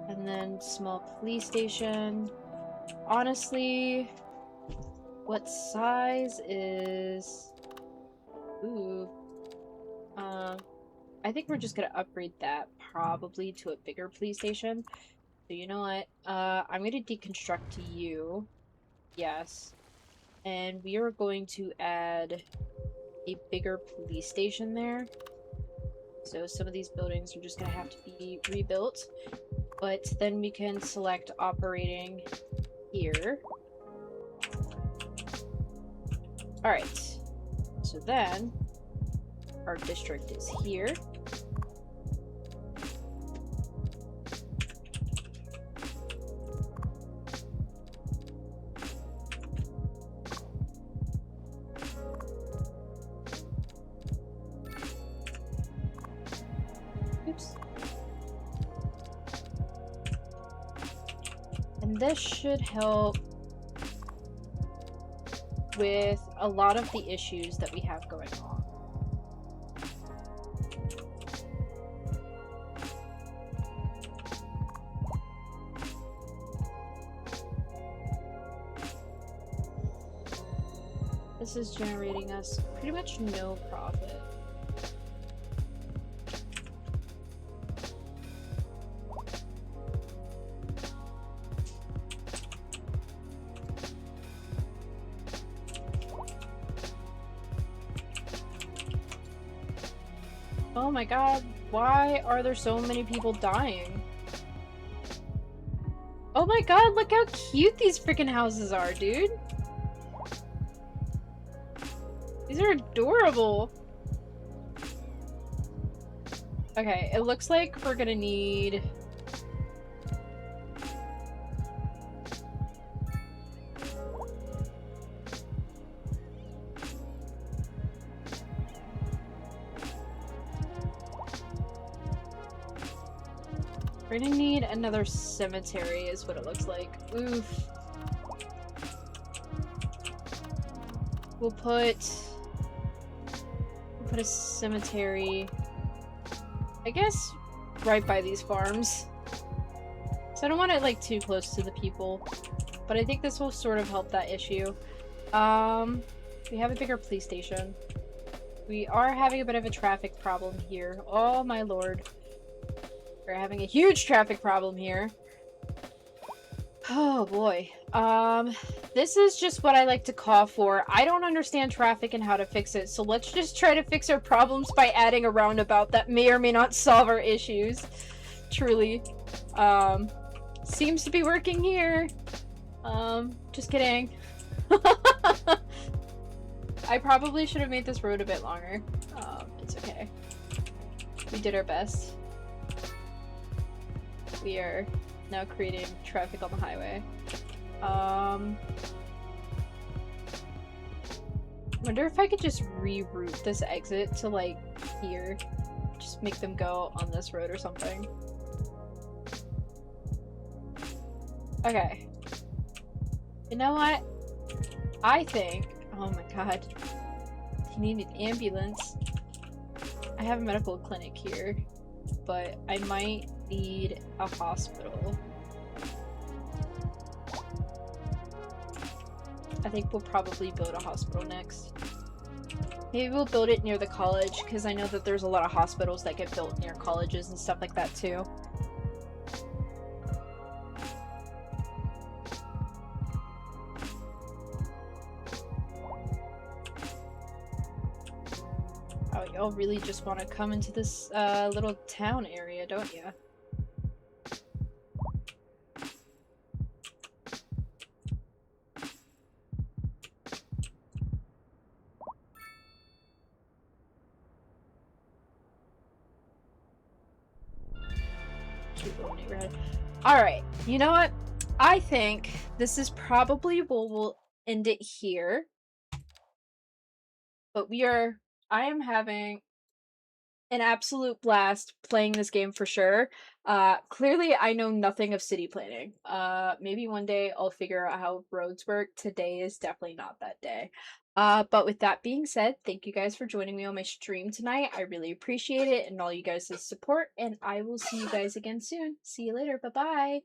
And then small police station. Honestly, What size is... Ooh. I think we're just gonna upgrade that probably to a bigger police station. So you know what? I'm gonna deconstruct you. Yes. And we are going to add a bigger police station there. So some of these buildings are just gonna have to be rebuilt. But then we can select operating here. Alright. So then our district is here. Oops. And this should help with a lot of the issues that we have going on. This is generating us pretty much no profit. Oh my god, why are there so many people dying? Oh my god, look how cute these freaking houses are, dude! These are adorable! Okay, it looks like we're gonna need... We're gonna need another cemetery is what it looks like. Oof. We'll put a cemetery, I guess, right by these farms. So I don't want it like too close to the people, but I think this will sort of help that issue. We have a bigger police station. We are having a bit of a traffic problem here. Oh my lord. We're having a huge traffic problem here. Oh boy. This is just what I like to call for. I don't understand traffic and how to fix it, so let's just try to fix our problems by adding a roundabout that may or may not solve our issues. Truly. Seems to be working here. Just kidding. I probably should have made this road a bit longer. It's okay. We did our best. We are now creating traffic on the highway. Wonder if I could just reroute this exit to like here. Just make them go on this road or something. Okay. You know what? I think... Oh my god. You need an ambulance. I have a medical clinic here, but I might need a hospital. I think we'll probably build a hospital next. Maybe we'll build it near the college, because I know that there's a lot of hospitals that get built near colleges and stuff like that too. Oh, y'all really just want to come into this little town area, don't you? Cute little neighborhood. Alright, you know what? I think this is probably where we'll end it here. But I am having an absolute blast playing this game for sure. Clearly I know nothing of city planning. Maybe one day I'll figure out how roads work. Today is definitely not that day. But with that being said, thank you guys for joining me on my stream tonight. I really appreciate it and all you guys' support, and I will see you guys again soon. See you later. Bye-bye.